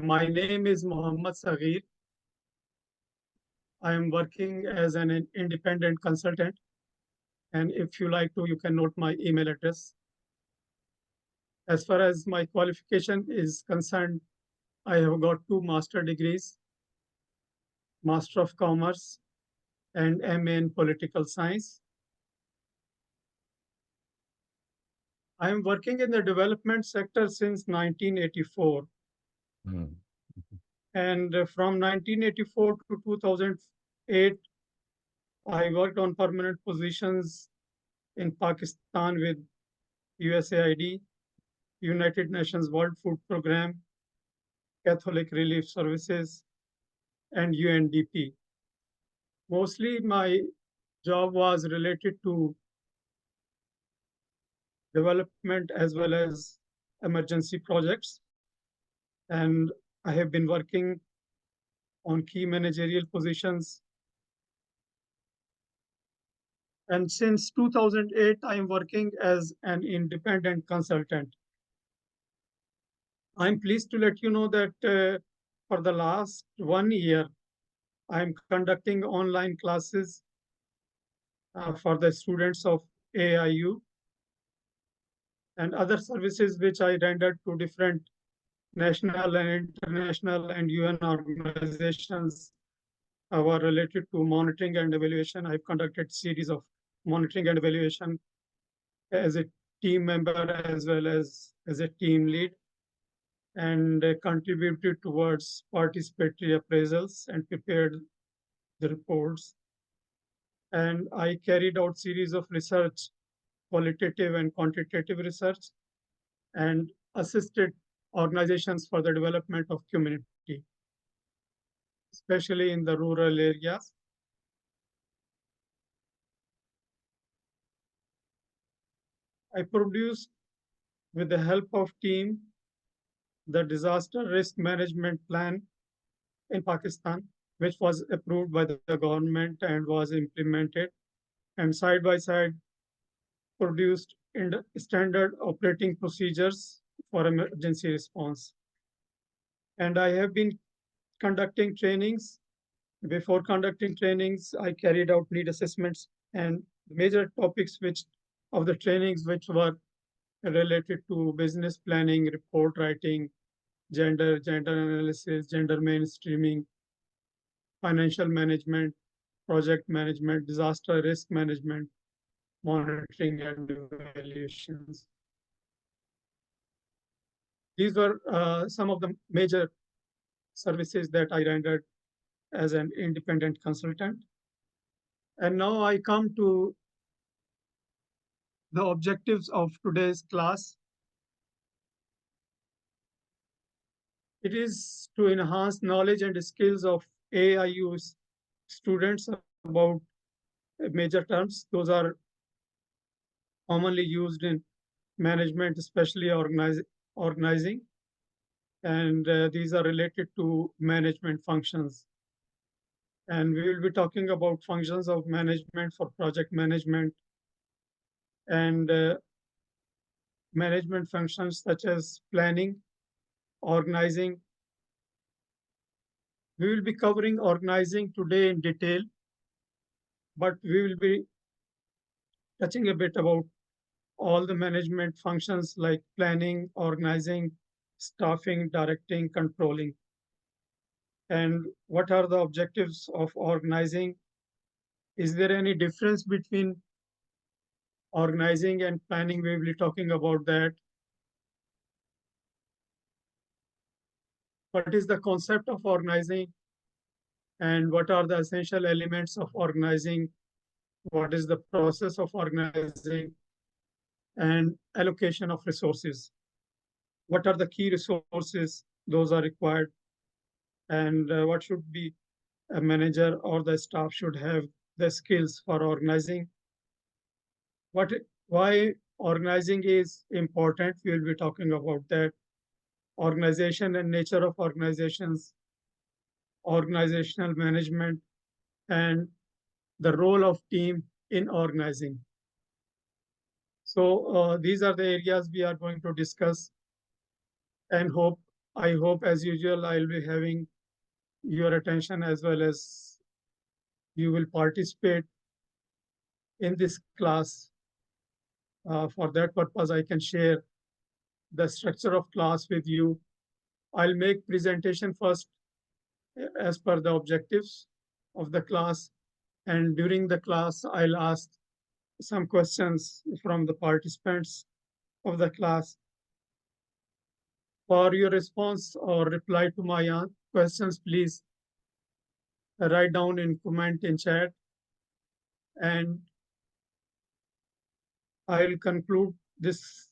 My name is Mohammad Saghir. I am working as an independent consultant. And if you like to, you can note my email address. As far as my qualification is concerned, I have got 2 master degrees, Master of Commerce and MA in Political Science. I am working in the development sector since 1984. And from 1984 to 2008, I worked on permanent positions in Pakistan with USAID, United Nations World Food Programme, Catholic Relief Services, and UNDP. Mostly my job was related to development as well as emergency projects. And I have been working on key managerial positions. And since 2008, I am working as an independent consultant. I'm pleased to let you know that for the last 1 year, I'm conducting online classes for the students of AIU and other services which I rendered to different national and international and UN organizations were related to monitoring and evaluation. I've conducted series of monitoring and evaluation as a team member as well as a team lead, and contributed towards participatory appraisals and prepared the reports. And I carried out series of research, qualitative and quantitative research, and assisted organizations for the development of community, especially in the rural areas. I produced, with the help of team, the disaster risk management plan in Pakistan, which was approved by the government and was implemented, and side by side produced standard operating procedures for emergency response. And I have been conducting trainings. Before conducting trainings, I carried out need assessments and major topics of the trainings which were related to business planning, report writing, gender analysis, gender mainstreaming, financial management, project management, disaster risk management, monitoring and evaluations. These were some of the major services that I rendered as an independent consultant. And now I come to the objectives of today's class. It is to enhance knowledge and skills of AIU students about major terms. Those are commonly used in management, especially organizing. And these are related to management functions. And we will be talking about functions of management for project management and management functions such as planning, organizing. We will be covering organizing today in detail, but we will be touching a bit about all the management functions like planning, organizing, staffing, directing, controlling. And what are the objectives of organizing? Is there any difference between organizing and planning? We will be talking about that. What is the concept of organizing? And what are the essential elements of organizing? What is the process of organizing? And allocation of resources. What are the key resources? Those are required. And what should be a manager or the staff should have the skills for organizing. Why organizing is important? We will be talking about that. Organization and nature of organizations, organizational management, and the role of team in organizing. So these are the areas we are going to discuss and hope I hope, as usual, I'll be having your attention as well as you will participate in this class. For that purpose, I can share the structure of class with you. I'll make presentation first as per the objectives of the class. And during the class, I'll ask some questions from the participants of the class. For your response or reply to my questions, please write down in comment in chat. And I'll conclude this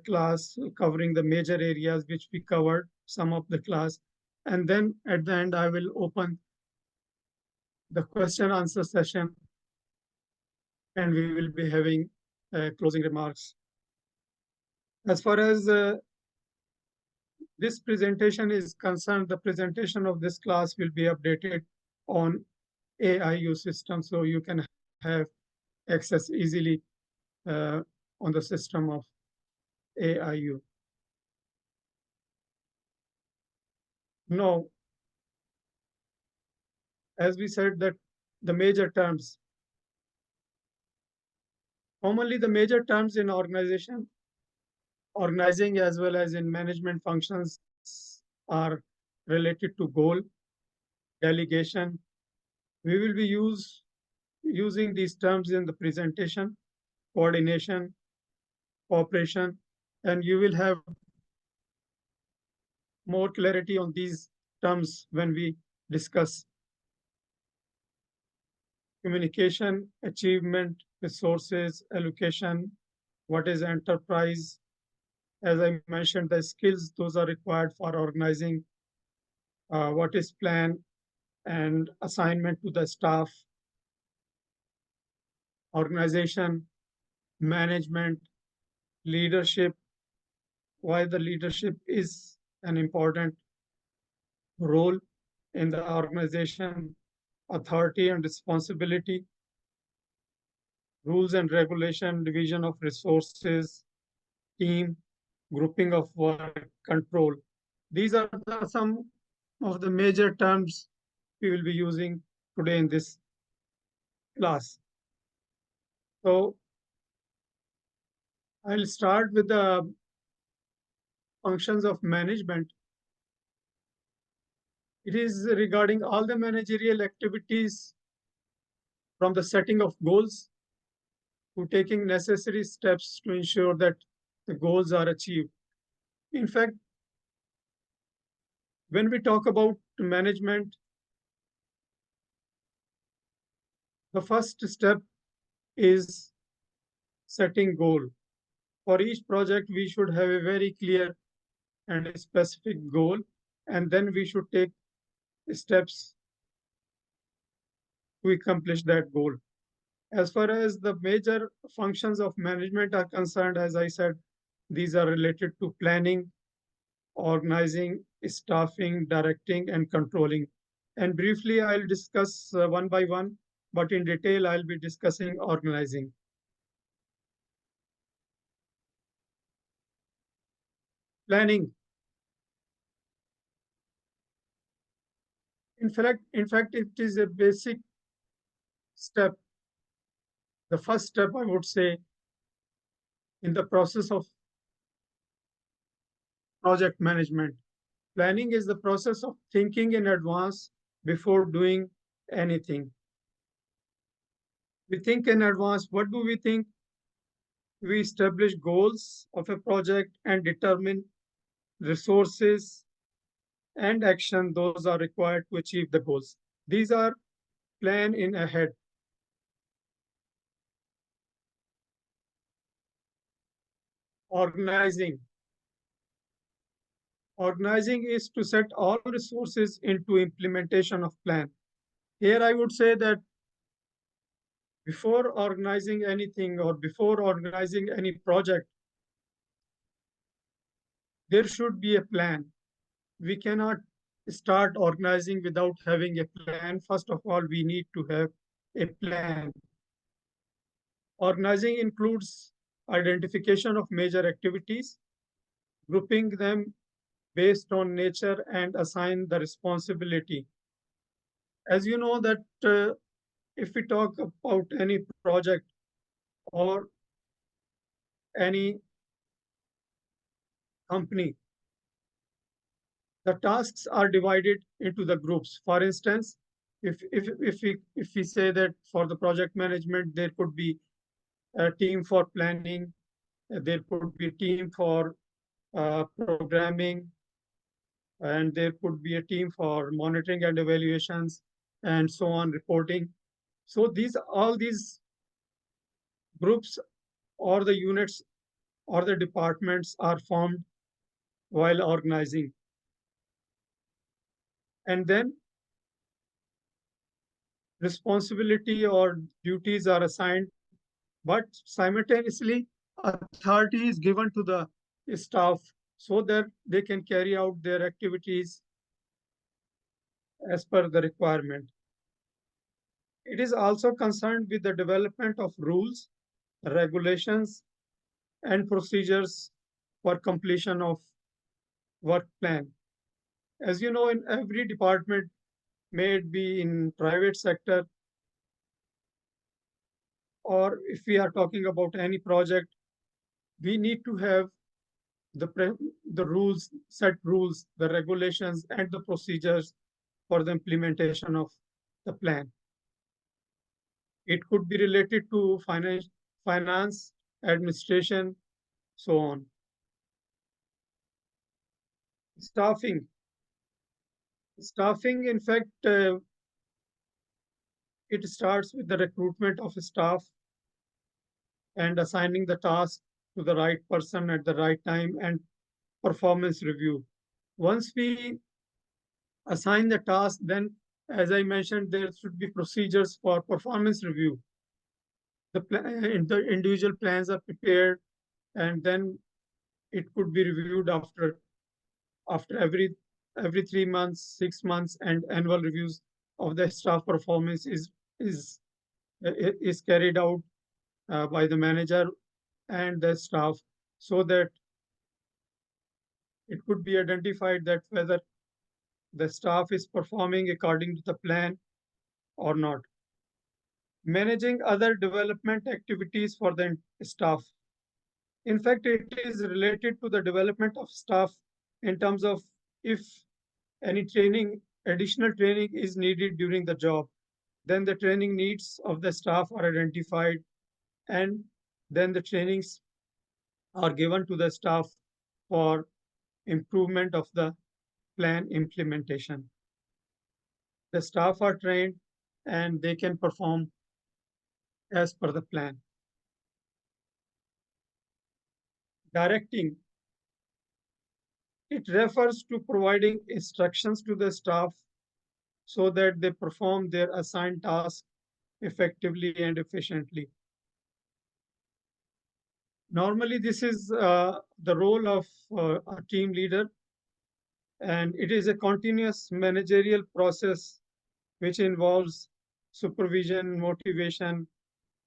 class covering the major areas which we covered, some of the class. And then at the end, I will open the question answer session and we will be having closing remarks. As far as this presentation is concerned, the presentation of this class will be updated on AIU system, so you can have access easily on the system of AIU. Now, as we said that the major terms, commonly the major terms in organizing as well as in management functions are related to goal, delegation. We will be using these terms in the presentation, coordination, cooperation, and you will have more clarity on these terms when we discuss communication, achievement, resources, allocation, what is enterprise. As I mentioned, the skills, those are required for organizing, what is plan and assignment to the staff, organization, management, leadership, why the leadership is an important role in the organization, authority and responsibility, rules and regulation, division of resources, team, grouping of work, control. These are some of the major terms we will be using today in this class. So I'll start with the functions of management. It is regarding all the managerial activities from the setting of goals to taking necessary steps to ensure that the goals are achieved. In fact, when we talk about management, the first step is setting goal. For each project, we should have a very clear and a specific goal, and then we should take steps to accomplish that goal. As far as the major functions of management are concerned, as I said, these are related to planning, organizing, staffing, directing, and controlling. And briefly, I'll discuss one by one, but in detail, I'll be discussing organizing. Planning. In fact, it is a basic step. The first step, I would say, in the process of project management. Planning is the process of thinking in advance before doing anything. We think in advance. What do we think? We establish goals of a project and determine resources and action those are required to achieve the goals. These are plan in ahead. Organizing. Organizing is to set all resources into implementation of plan. Here I would say that before organizing anything or before organizing any project, there should be a plan. We cannot start organizing without having a plan. First of all, we need to have a plan. Organizing includes identification of major activities, grouping them based on nature and assign the responsibility. As you know that if we talk about any project or any company, the tasks are divided into the groups. For instance, if we say that for the project management, there could be a team for planning, there could be a team for programming, and there could be a team for monitoring and evaluations, and so on, reporting. So these all these groups or the units or the departments are formed while organizing. And then responsibility or duties are assigned, but simultaneously authority is given to the staff so that they can carry out their activities as per the requirement. It is also concerned with the development of rules, regulations, and procedures for completion of work plan. As you know, in every department, may it be in private sector or if we are talking about any project, we need to have the the rules, set rules, the regulations, and the procedures for the implementation of the plan. It could be related to finance, administration, so on. Staffing. Staffing, in fact, it starts with the recruitment of staff and assigning the task to the right person at the right time and performance review. Once we assign the task, then, as I mentioned, there should be procedures for performance review. The individual plans are prepared, and then it could be reviewed after every 3 months, 6 months, and annual reviews of the staff performance is is carried out by the manager and the staff, so that it could be identified that whether the staff is performing according to the plan or not. Managing other development activities for the staff. In fact, it is related to the development of staff in terms of if any additional training is needed during the job, then the training needs of the staff are identified, and then the trainings are given to the staff for improvement of the plan implementation. The staff are trained and they can perform as per the plan. Directing, it refers to providing instructions to the staff so that they perform their assigned task effectively and efficiently. Normally, this is the role of a team leader, and it is a continuous managerial process which involves supervision, motivation,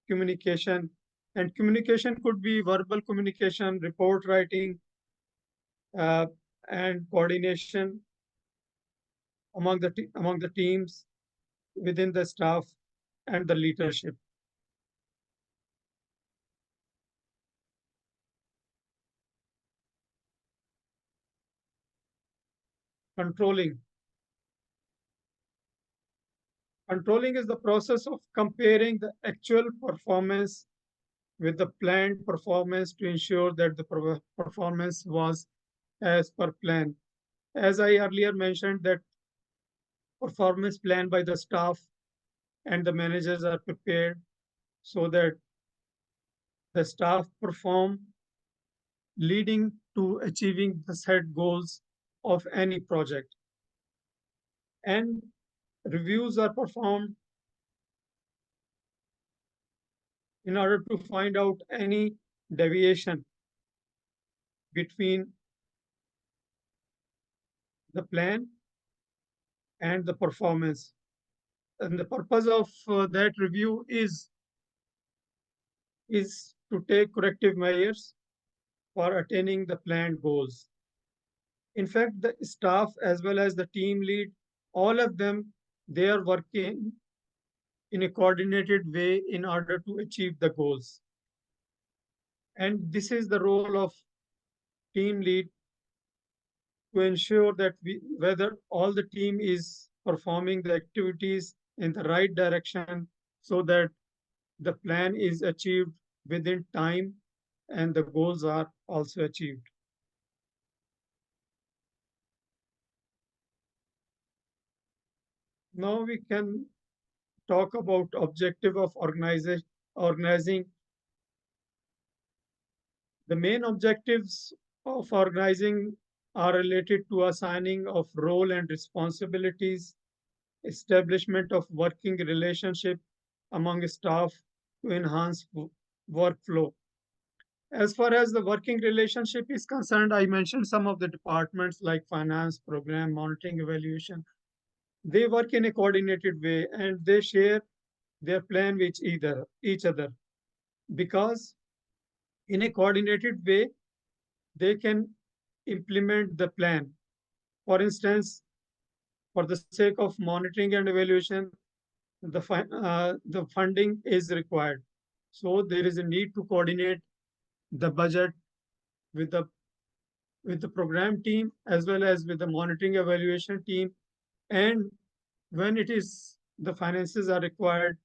communication. And communication could be verbal communication, report writing, uh, and coordination among the teams within the staff and the leadership. Controlling. Controlling is the process of comparing the actual performance with the planned performance to ensure that the performance was as per plan. As I earlier mentioned, that performance plan by the staff and the managers are prepared so that the staff perform, leading to achieving the set goals of any project. And reviews are performed in order to find out any deviation between the plan and the performance. And the purpose of that review is to take corrective measures for attaining the planned goals. In fact, the staff as well as the team lead, all of them, they are working in a coordinated way in order to achieve the goals. And this is the role of team lead to ensure that whether all the team is performing the activities in the right direction so that the plan is achieved within time and the goals are also achieved. Now we can talk about objective of organizing. The main objectives of organizing are related to assigning of role and responsibilities, establishment of working relationship among staff to enhance workflow. As far as the working relationship is concerned, I mentioned some of the departments like finance, program, monitoring, evaluation. They work in a coordinated way and they share their plan with each other because in a coordinated way they can implement the plan. For instance, for the sake of monitoring and evaluation, the funding is required. So there is a need to coordinate the budget with the program team as well as with the monitoring evaluation team. And when it is the finances are required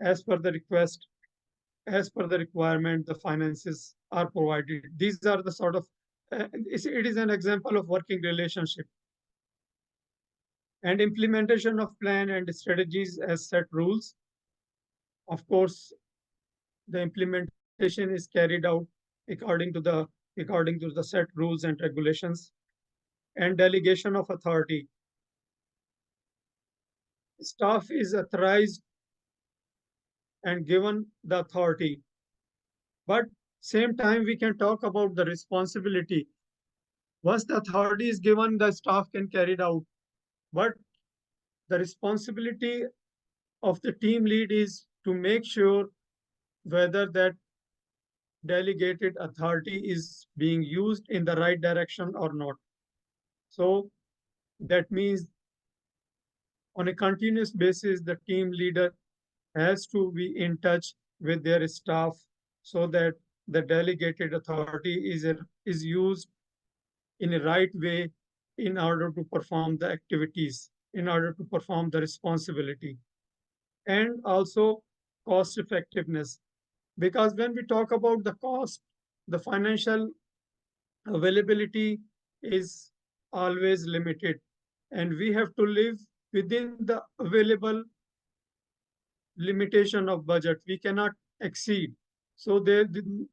as per the request, as per the requirement, the finances are provided. These are the sort of it is an example of working relationship and implementation of plan and strategies as set rules. Of course, the implementation is carried out according to the according to the set rules and regulations. And delegation of authority. Staff is authorized and given the authority, but same time we can talk about the responsibility. Once the authority is given, the staff can carry it out, but the responsibility of the team lead is to make sure whether that delegated authority is being used in the right direction or not. So that means on a continuous basis, the team leader has to be in touch with their staff so that the delegated authority is used in a right way in order to perform the activities, in order to perform the responsibility. And also cost effectiveness. Because when we talk about the cost, the financial availability is always limited. And we have to live within the available limitation of budget. We cannot exceed. So there, in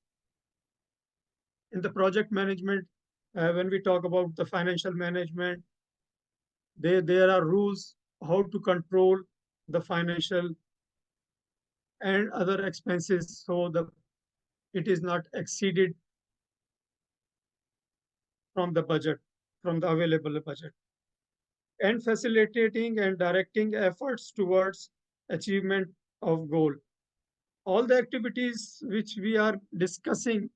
the project management, when we talk about the financial management, there are rules how to control the financial and other expenses so the it is not exceeded from the budget, from the available budget, and facilitating and directing efforts towards achievement of goal. All the activities which we are discussing,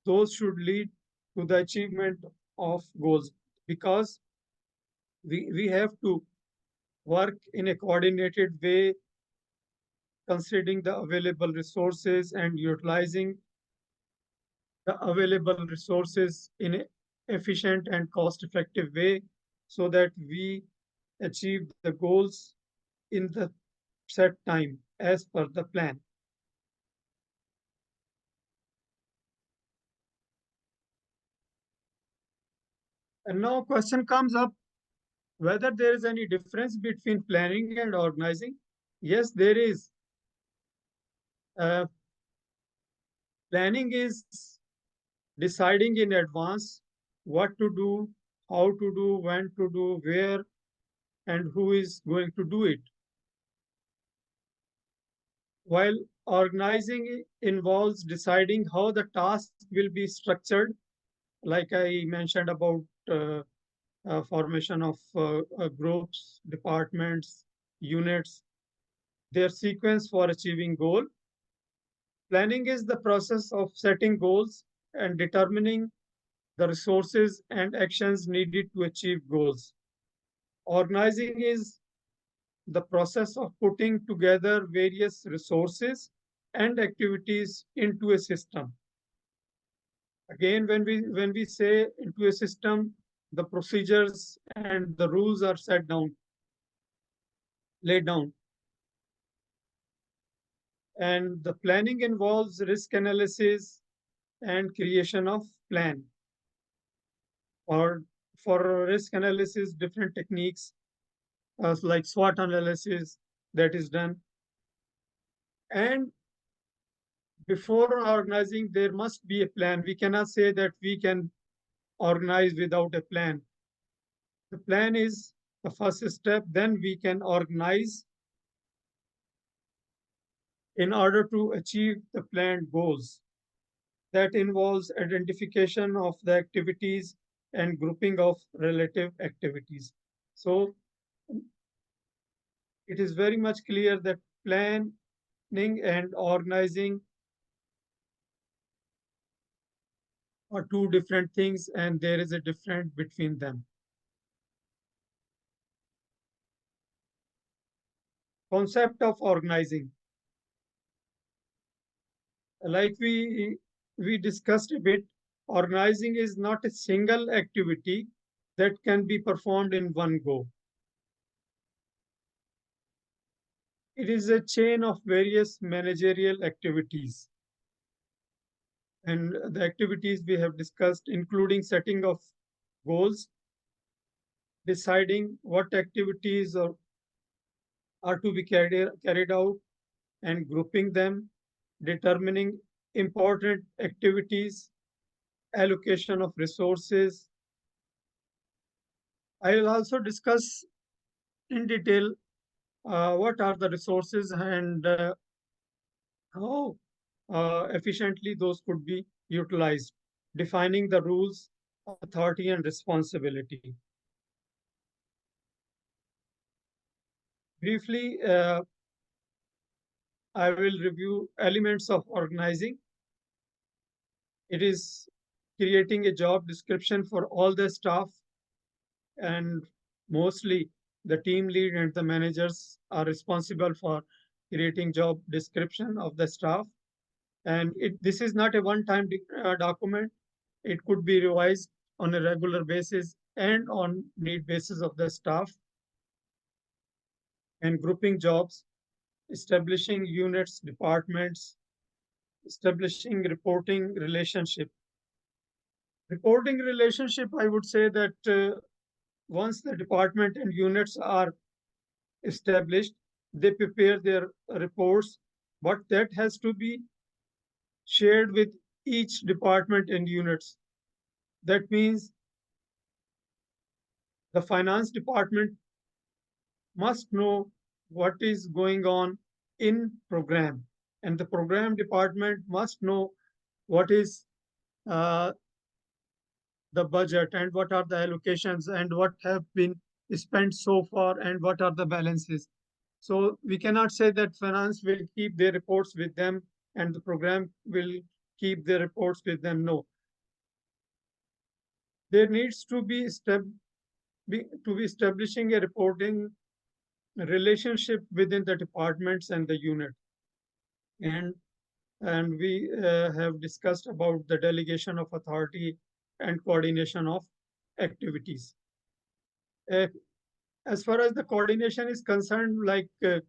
those should lead to the achievement of goals because we have to work in a coordinated way, considering the available resources and utilizing the available resources in an efficient and cost effective way so that we achieve the goals in the set time as per the plan. And now question comes up whether there is any difference between planning and organizing. Yes, there is. Uh, Planning is deciding in advance what to do, how to do, when to do, where, and who is going to do it. While organizing involves deciding how the task will be structured, like I mentioned about formation of groups, departments, units, their sequence for achieving goal. Planning is the process of setting goals and determining the resources and actions needed to achieve goals. Organizing is the process of putting together various resources and activities into a system. Again, when we say into a system, the procedures and the rules are set down, laid down. And the planning involves risk analysis and creation of plan. Or for risk analysis, different techniques like SWOT analysis that is done. And before organizing, there must be a plan. We cannot say that we can organize without a plan. The plan is the first step, then we can organize in order to achieve the planned goals. That involves identification of the activities and grouping of relative activities. So it is very much clear that planning and organizing are two different things and there is a difference between them. Concept of organizing. Like we discussed a bit, organizing is not a single activity that can be performed in one go. It is a chain of various managerial activities. And the activities we have discussed, including setting of goals, deciding what activities are to be carried out, and grouping them, determining important activities, allocation of resources. I will also discuss in detail what are the resources and how efficiently those could be utilized, defining the rules, authority, and responsibility. Briefly, I will review elements of organizing. It is creating a job description for all the staff, and mostly the team lead and the managers are responsible for creating job description of the staff. And this is not a one-time document. It could be revised on a regular basis and on need basis of the staff. And grouping jobs, establishing units, departments, establishing reporting relationship. Reporting relationship, I would say that once the department and units are established, they prepare their reports, but that has to be shared with each department and units. That means the finance department must know what is going on in program, and the program department must know what is uh, the budget and what are the allocations and what have been spent so far and what are the balances. So we cannot say that finance will keep their reports with them and the program will keep their reports with them. No, there needs to be establishing a reporting relationship within the departments and the unit. And we have discussed about the delegation of authority and coordination of activities. Uh, as far as the coordination is concerned, like uh,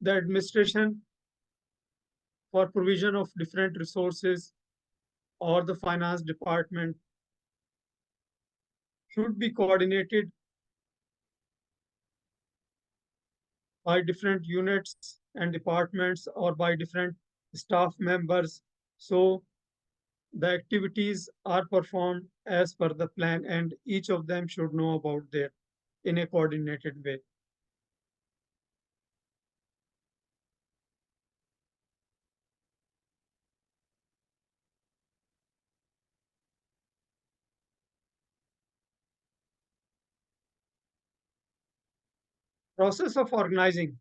the administration for provision of different resources or the finance department should be coordinated by different units and departments or by different staff members. So the activities are performed as per the plan and each of them should know about their in a coordinated way. Process of organizing.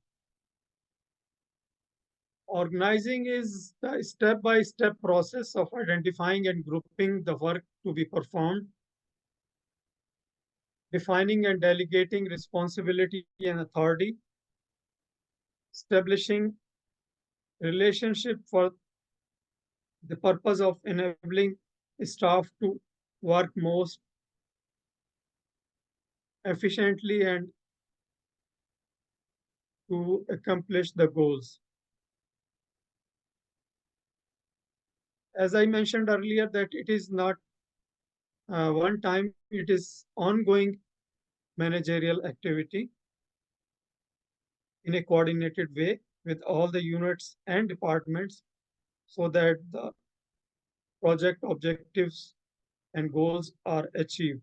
Organizing is the step-by-step process of identifying and grouping the work to be performed, defining and delegating responsibility and authority, establishing relationship for the purpose of enabling staff to work most efficiently and to accomplish the goals. As I mentioned earlier, that it is not one time, it is ongoing managerial activity in a coordinated way with all the units and departments so that the project objectives and goals are achieved.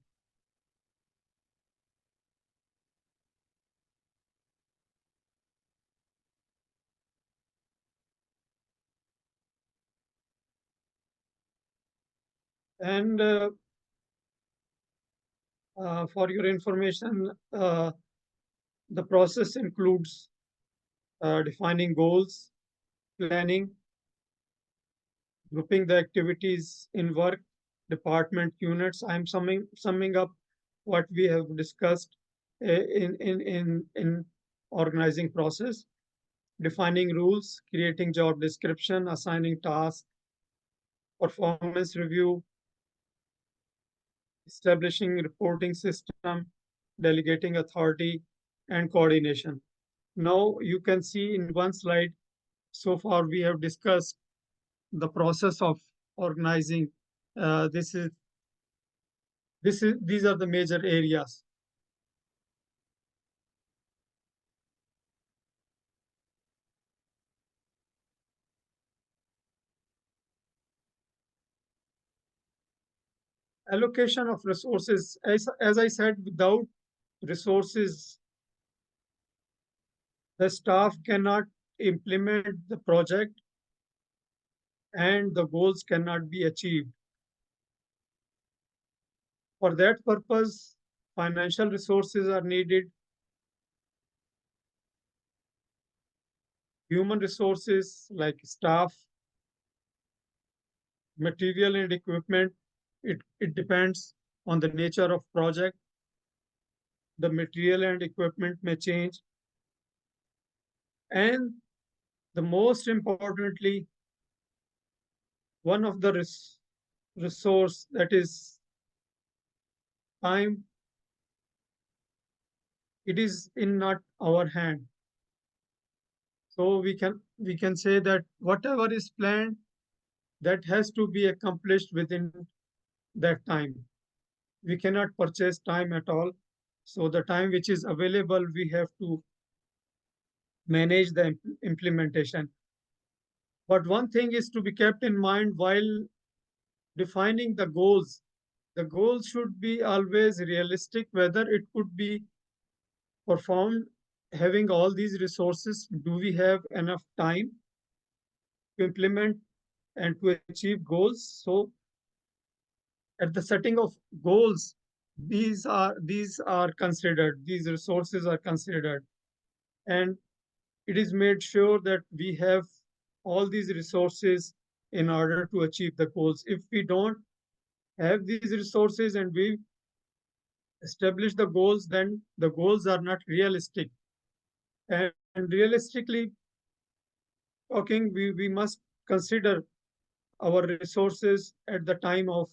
And for your information, the process includes defining goals, planning, grouping the activities in work, department units. I'm summing up what we have discussed in organizing process, defining rules, creating job description, assigning tasks, performance review, establishing reporting system, delegating authority, and coordination. Now you can see in one slide, so far we have discussed the process of organizing. This is these are the major areas. Allocation of resources, as I said, without resources, the staff cannot implement the project and the goals cannot be achieved. For that purpose, financial resources are needed, human resources like staff, material and equipment. It depends on the nature of project. The material and equipment may change. And the most importantly, one of the resource, that is time, it is in not our hand. So we can say that whatever is planned, that has to be accomplished within that time. We cannot purchase time at all. So the time which is available, we have to manage the implementation. But one thing is to be kept in mind while defining the goals. The goals should be always realistic, whether it could be performed having all these resources. Do we have enough time to implement and to achieve goals? So at the setting of goals, these are considered, these resources are considered, and it is made sure that we have all these resources in order to achieve the goals. If we don't have these resources and we establish the goals, then the goals are not realistic. And realistically talking, we must consider our resources at the time of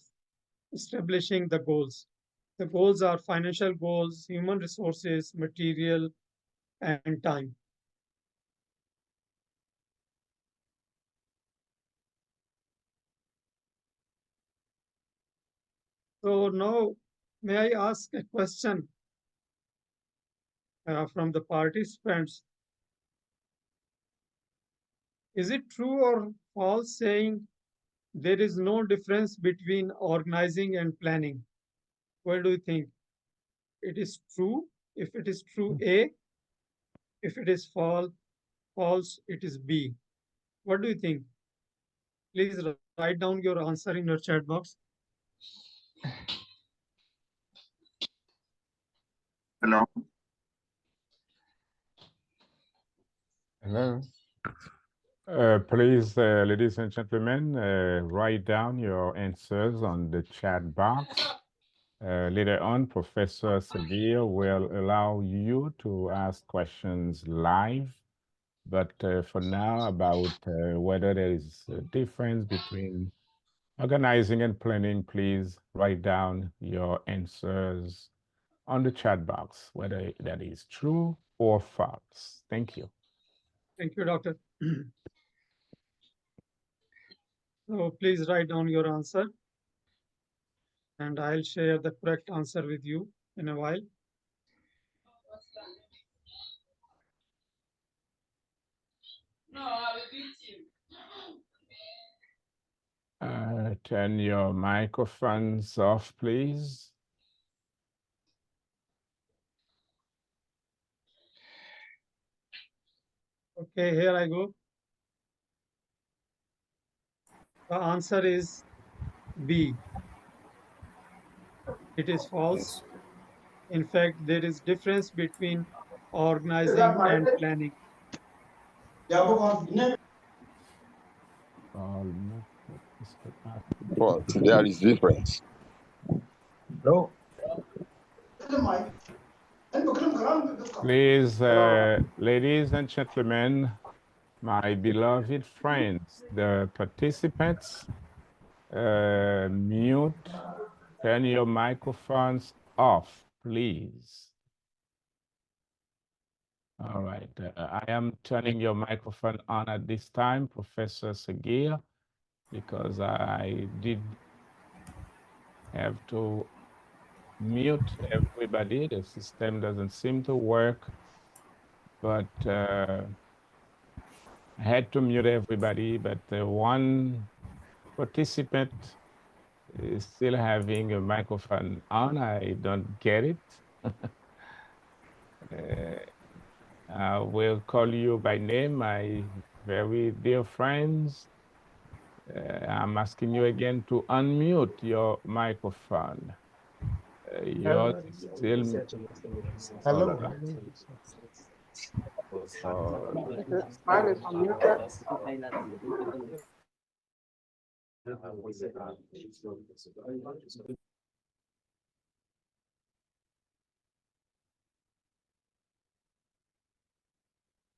establishing the goals. The goals are financial goals, human resources, material, and time. So now, may I ask a question from the participants? Is it true or false saying there is no difference between organizing and planning? What do you think? It is true. If it is true, A. If it is false, it is B. What do you think? Please write down your answer in your chat box. Hello. Hello. Please, ladies and gentlemen, write down your answers on the chat box. Later on, Professor Sabir will allow you to ask questions live. But for now, about whether there is a difference between organizing and planning, please write down your answers on the chat box, whether that is true or false. Thank you. Thank you, Doctor. So please write down your answer, and I'll share the correct answer with you in a while. Turn your microphones off, please. Okay, here I go. The answer is B. It is false. In fact, there is difference between organizing and planning. Almost. But there is difference. Hello. Please, ladies and gentlemen, my beloved friends, the participants, mute, turn your microphones off, please. All right. I am turning your microphone on at this time, Professor Sagir, because I did have to mute everybody. The system doesn't seem to work, but I had to mute everybody, but one participant is still having a microphone on. I don't get it. I will call you by name, my very dear friends. I'm asking you again to unmute your microphone. Yours is still. Oh, Hello. la, la. Oh, Mine is unmuted.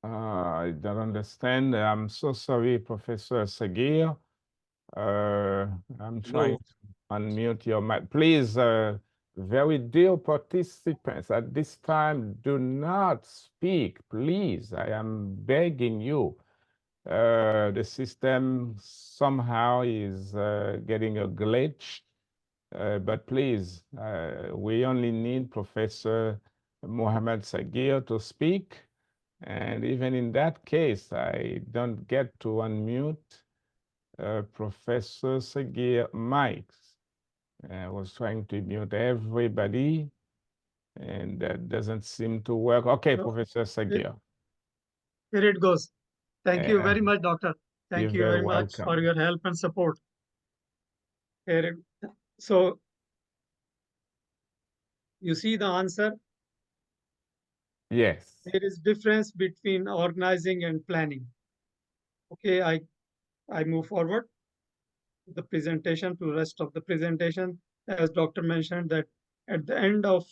I don't understand. I'm so sorry, Professor Sagir. I'm trying to unmute your mic. Please, very dear participants, at this time, do not speak, please. I am begging you. The system somehow is getting a glitch, but please, we only need Professor Mohammed Sagir to speak. And even in that case, I don't get to unmute Professor Sagir mics. I was trying to mute everybody, and that doesn't seem to work. Okay, So Professor Sagir. here it goes. Thank you Uh, very much, Doctor. you're Thank you very very much for welcome. your help and support. Here so you see the answer. Yes. There is difference between organizing and planning. Okay, I move forward to the presentation, to rest of the presentation. As Doctor mentioned that at the end of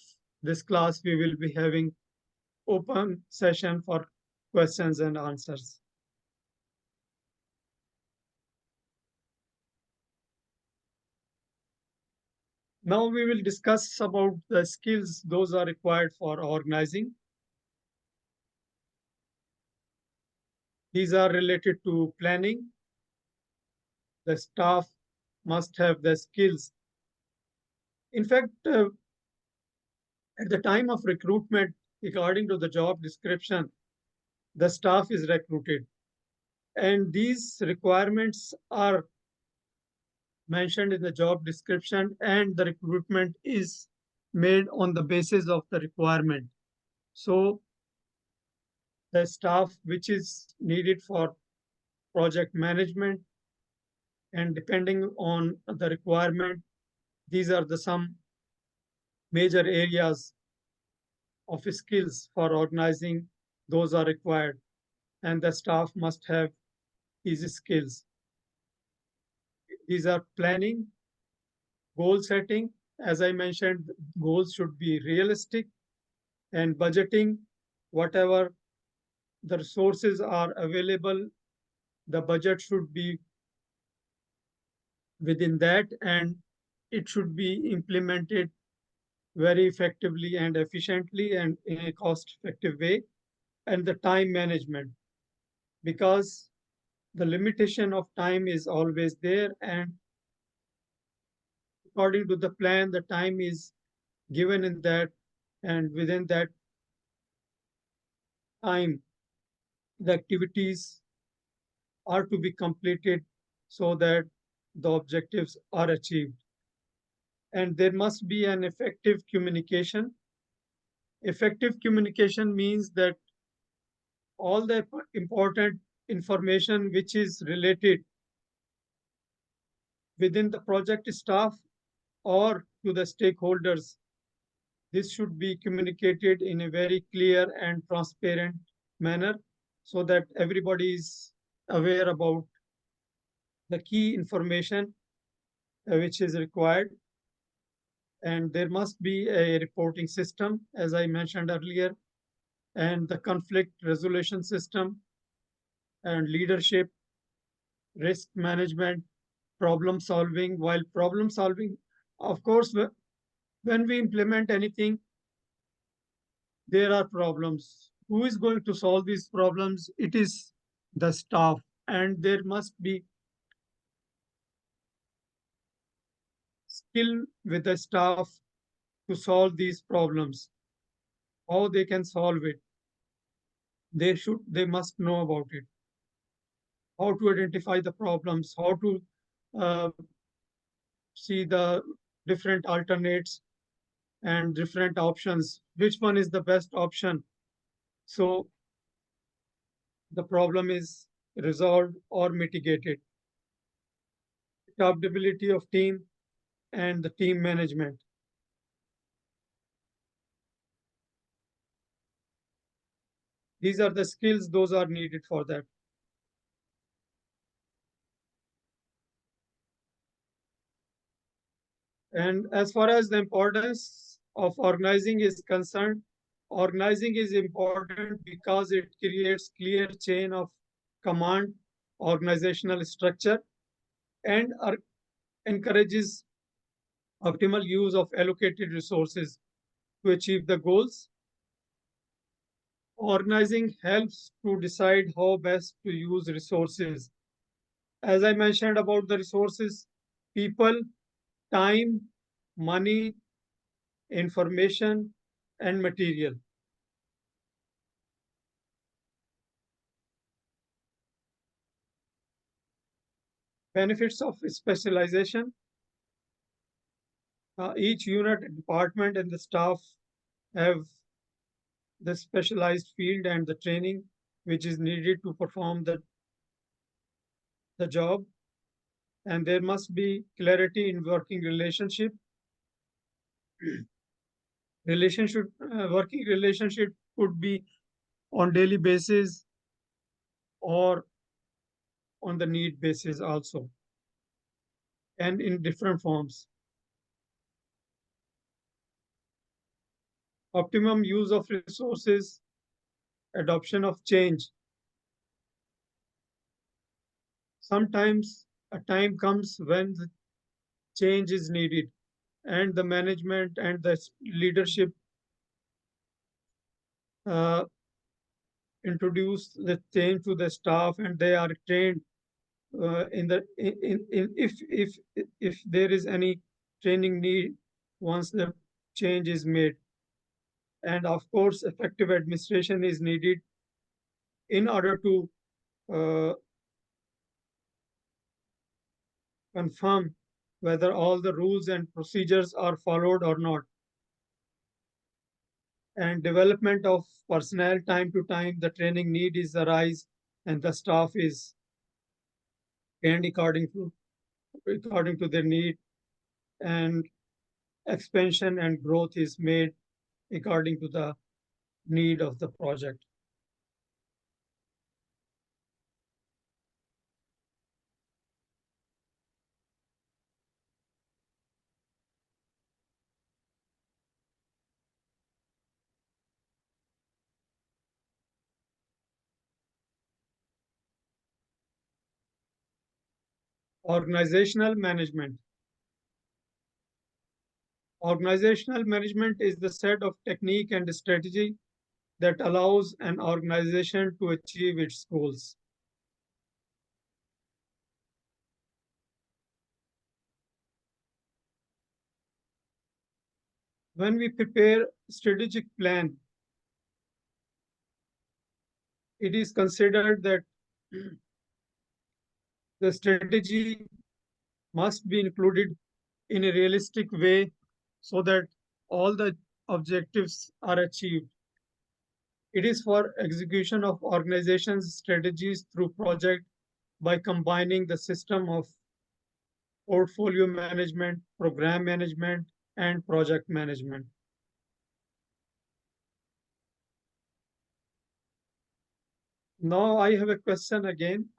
this class, we will be having open session for questions and answers. Now we will discuss about the skills those are required for organizing. These are related to planning. The staff must have the skills. In fact, at the time of recruitment, according to the job description, the staff is recruited. And these requirements are mentioned in the job description, and the recruitment is made on the basis of the requirement. So the staff which is needed for project management, and depending on the requirement, these are the some major areas of skills for organizing. Those are required, and the staff must have these skills. These are planning, goal setting. As I mentioned, goals should be realistic, and budgeting, whatever the resources are available, the budget should be within that, and it should be implemented very effectively and efficiently and in a cost effective way. And the time management, because the limitation of time is always there, and according to the plan, the time is given in that, and within that time, the activities are to be completed so that the objectives are achieved. And there must be an effective communication. Effective communication means that all the important information which is related within the project staff or to the stakeholders, this should be communicated in a very clear and transparent manner so that everybody is aware about the key information which is required. And there must be a reporting system, as I mentioned earlier, and the conflict resolution system and leadership, risk management, problem solving. While problem solving, of course, when we implement anything, there are problems. Who is going to solve these problems? It is the staff, and there must be skill with the staff to solve these problems. How they can solve it? They must know about it. How to identify the problems? How to uh, see the different alternates and different options? Which one is the best option? So the problem is resolved or mitigated. Adaptability of team and the team management. These are the skills, those are needed for that. And as far as the importance of organizing is concerned, organizing is important because it creates clear chain of command, organizational structure, and encourages optimal use of allocated resources to achieve the goals. Organizing helps to decide how best to use resources. As I mentioned about the resources, people, time, money, information, and material. Benefits of specialization. Each unit, department, and the staff have the specialized field and the training which is needed to perform the job. And there must be clarity in working relationship. Working relationship could be on daily basis or on the need basis also, and in different forms. Optimum use of resources, adoption of change. Sometimes a time comes when the change is needed, and the management and the leadership uh, introduce the change to the staff, and they are trained in the in if there is any training need once the change is made. And of course, effective administration is needed in order to uh, confirm whether all the rules and procedures are followed or not. And development of personnel, time to time the training need is arise, and the staff is trained according to their need, and expansion and growth is made according to the need of the project. Organizational management. Organizational management is the set of technique and strategy that allows an organization to achieve its goals. When we prepare strategic plan, it is considered that the strategy must be included in a realistic way so that all the objectives are achieved. It is for execution of organizations' strategies through project by combining the system of portfolio management, program management, and project management. Now I have a question again.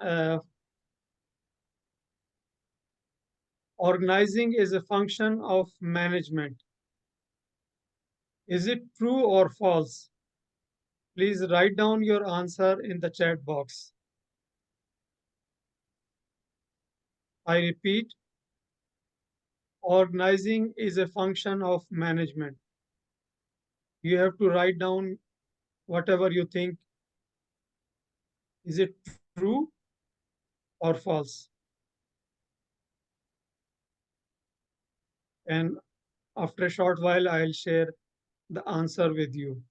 Organizing is a function of management. Is it true or false? Please write down your answer in the chat box. I repeat, organizing is a function of management. You have to write down whatever you think. Is it true or false? And after a short while, I'll share the answer with you.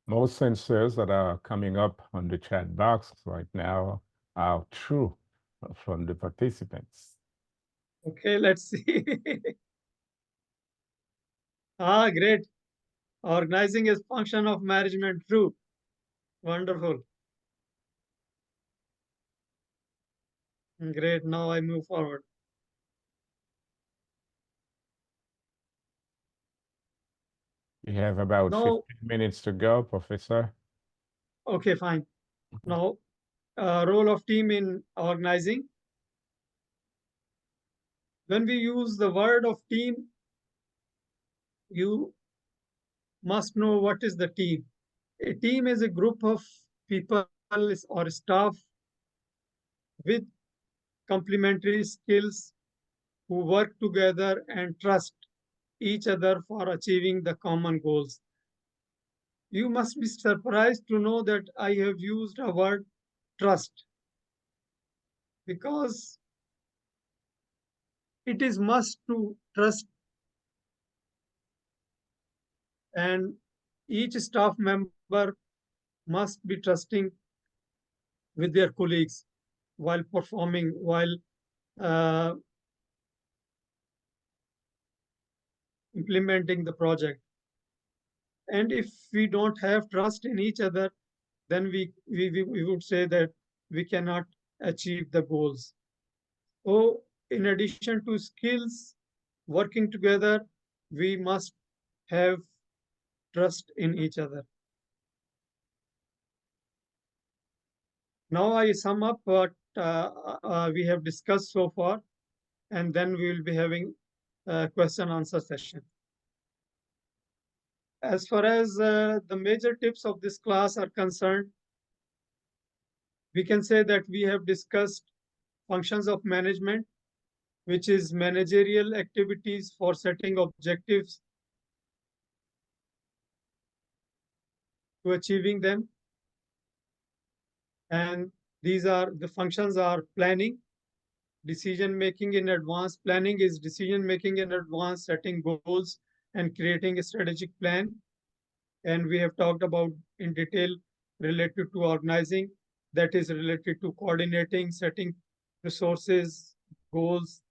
Most answers that are coming up on the chat box right now are true from the participants. Okay, let's see. Great. Organizing is function of management. True. Wonderful. Great. Now I move forward. We have about Now, 15 minutes to go, Professor. okay, fine. Now, role of team in organizing. When we use the word of team, you must know what is the team. A team is a group of people or staff with complementary skills who work together and trust each other for achieving the common goals. You must be surprised to know that I have used a word trust because it is must to trust, and each staff member must be trusting with their colleagues while performing, while implementing the project. And if we don't have trust in each other, then we would say that we cannot achieve the goals. So in addition to skills, working together, we must have trust in each other. Now I sum up what we have discussed so far, and then we will be having a question answer session. As far as the major tips of this class are concerned, we can say that we have discussed functions of management, which is managerial activities for setting objectives to achieving them. And these are the functions are planning, decision making in advance. Planning is decision making in advance, setting goals and creating a strategic plan. And we have talked about in detail related to organizing, that is related to coordinating, setting resources, goals.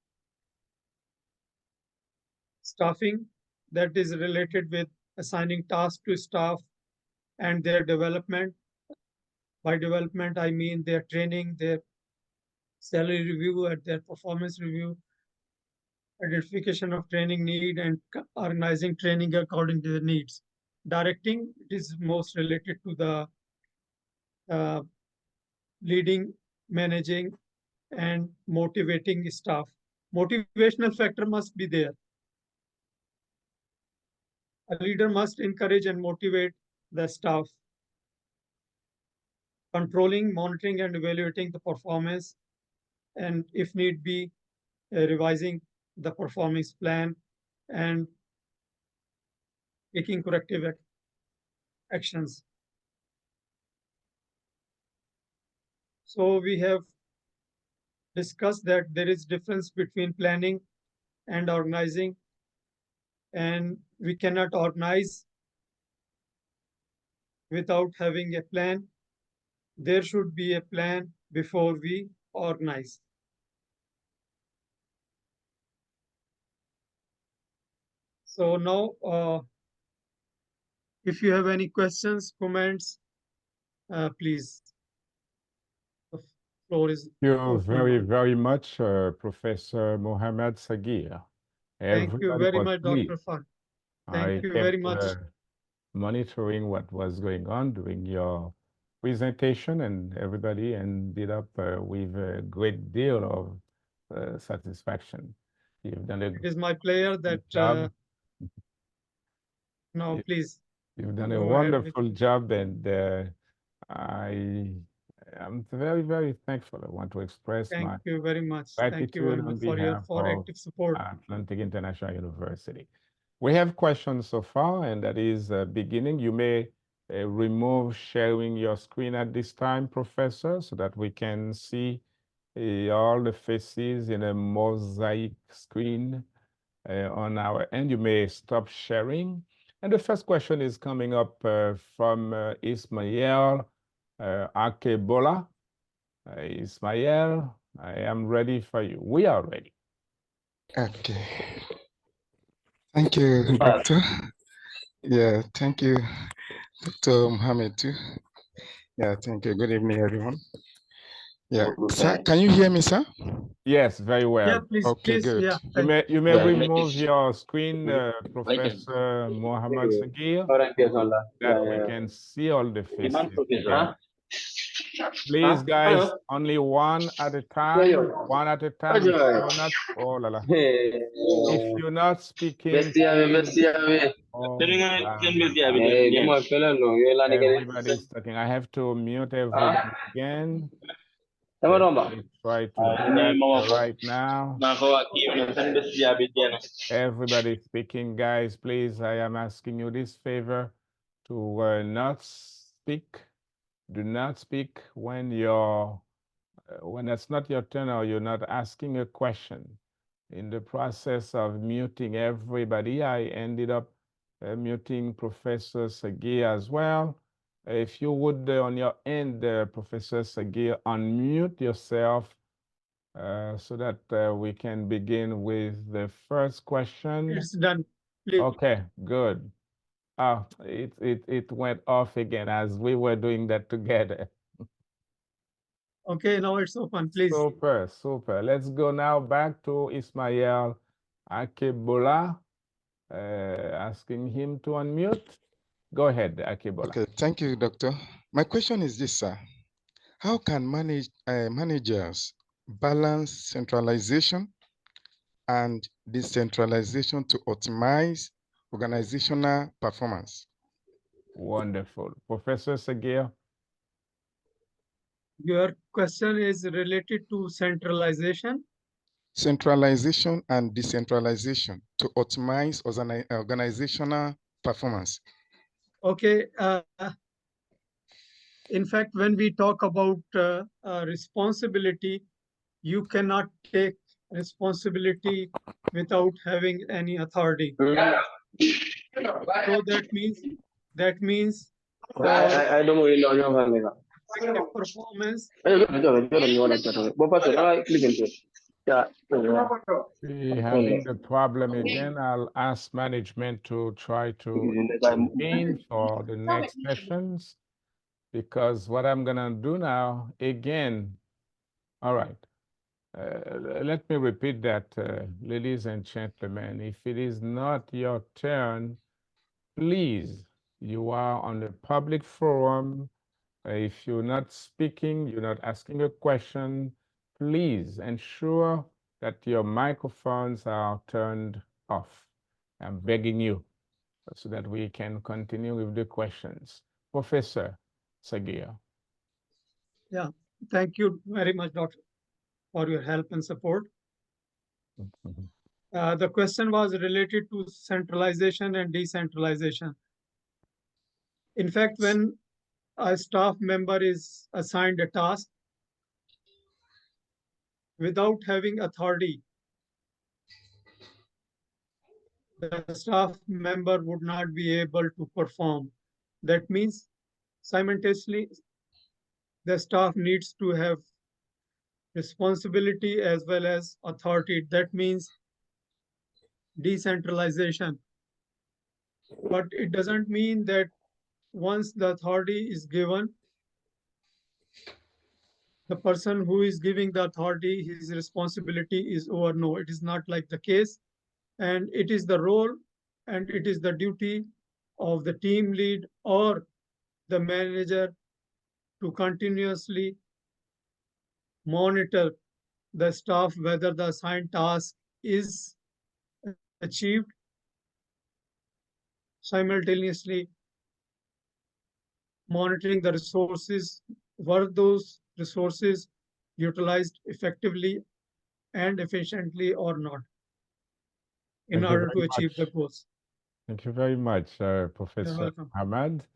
Staffing, that is related with assigning tasks to staff and their development. By development, I mean their training, their salary review, and their performance review, identification of training need, and organizing training according to the needs. Directing, it is most related to the leading, managing, and motivating staff. Motivational factor must be there. A leader must encourage and motivate the staff. Controlling, monitoring, and evaluating the performance. and if need be, revising the performance plan and taking corrective actions. So we have discussed that there is difference between planning and organizing, and we cannot organize without having a plan. There should be a plan before we organize. So now, if you have any questions, comments, please. The floor is Thank you very, open. very much, Professor Mohammed Sagir. Thank you Everybody very was much, pleased. Dr. Far. I Thank you kept very much. monitoring what was going on during your presentation, and everybody ended up with a great deal of satisfaction. You've done a It is my pleasure good that job. now, You- please You've done a go ahead with. wonderful job, and I am very, very thankful. I want to express my Thank you very much. Thank you gratitude very on much for your behalf of active support. Atlantic International University. We have questions so far, and that is beginning. You may remove sharing your screen at this time, Professor, so that we can see all the faces in a mosaic screen on our end. You may stop sharing. And the first question is coming up from Ismail Akebola. Ismail, I am ready for you. We are ready. Okay. Thank you, Doctor. Yeah, thank you, Dr. Mohammed too. Yeah, thank you. Good evening, everyone. Yeah, sir, can you hear me, sir? Yes, very well. Yeah, please, Okay, please. good. Yeah. You may remove your screen, Professor Mohammed Sagir, that we can see all the faces together. Please, guys, only one at a time. One at a time. If you're not, oh la la. If you're not speaking, please, oh, everybody's talking. I have to mute everybody again. Let me try to do that right now. Everybody speaking, guys, please, I am asking you this favor to not speak. Do not speak when when it's not your turn or you're not asking a question. In the process of muting everybody, I ended up muting Professor Sagir as well. If you would, on your end, Professor Sagir, unmute yourself so that we can begin with the first question. It's done. Please. Okay, good. Oh, it went off again as we were doing that together. Okay, now it's open, please. Super, super. Let's go now back to Ismail Akebola, asking him to unmute. Go ahead, Akebola. Okay, thank you, Doctor. My question is this, sir. How can managers balance centralization and decentralization to optimize organizational performance? Wonderful. Professor Sagir. Your question is related to centralization. Centralization and decentralization to optimize organizational performance. Okay. In fact, when we talk about responsibility, you cannot take responsibility without having any authority. So that means for effective performance, We're having the problem again. I'll ask management to try to intervene for the next sessions, because what I'm gonna do now, again, all right. Let me repeat that, ladies and gentlemen. If it is not your turn, please, you are on a public forum. If you're not speaking, you're not asking a question, please ensure that your microphones are turned off. I'm begging you so that we can continue with the questions. Professor Sagir. yeah, thank you very much, Doctor. for your help and support. Mhm. The question was related to centralization and decentralization. In fact, when a staff member is assigned a task without having authority, the staff member would not be able to perform. That means simultaneously, the staff needs to have responsibility as well as authority. That means decentralization. But it doesn't mean that once the authority is given, the person who is giving the authority, his responsibility is over. No, it is not like the case. And it is the role and it is the duty of the team lead or the manager to continuously monitor the staff whether the assigned task is achieved, simultaneously monitoring the resources, were those resources utilized effectively and efficiently or not in Thank you order to very achieve the much. goals. Thank you very much, You're Professor welcome. Ahmad.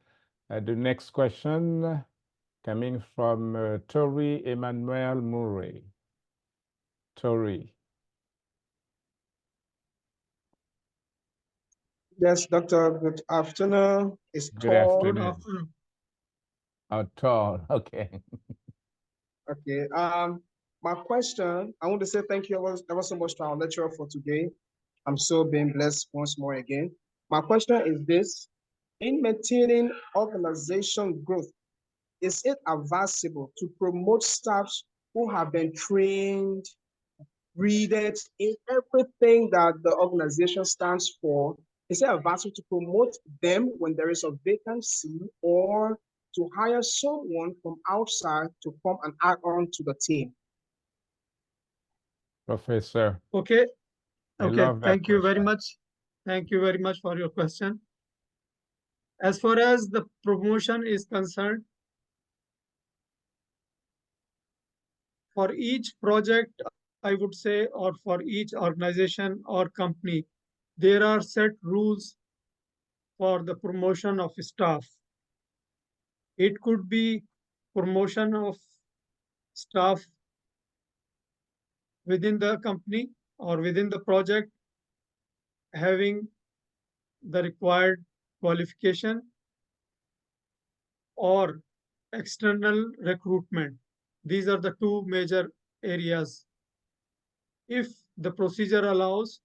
The next question coming from Tori Emmanuel Murray. Tori. Yes, Doctor. Good afternoon. It's Good Paul. Good afternoon. afternoon. Tall. Okay. Okay. My question, I want to say thank you ever so much to our lecturer for today. I'm so being blessed once more again. My question is this: in maintaining organization growth, is it advisable to promote staffs who have been trained, readed in everything that the organization stands for? Is it advisable to promote them when there is a vacancy, or to hire someone from outside to come and add on to the team? Professor, Okay. I Okay. love that Thank you very question. much. Thank you very much for your question. As far as the promotion is concerned, for each project, I would say, or for each organization or company, there are set rules for the promotion of staff. It could be promotion of staff within the company or within the project having the required qualification or external recruitment. These are the two major areas. If the procedure allows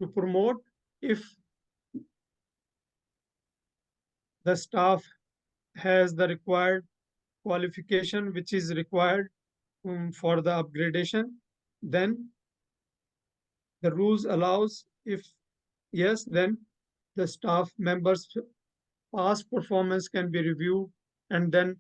to promote, if the staff has the required qualification which is required for the upgradation, then the rules allows. If yes, then the staff members past performance can be reviewed and then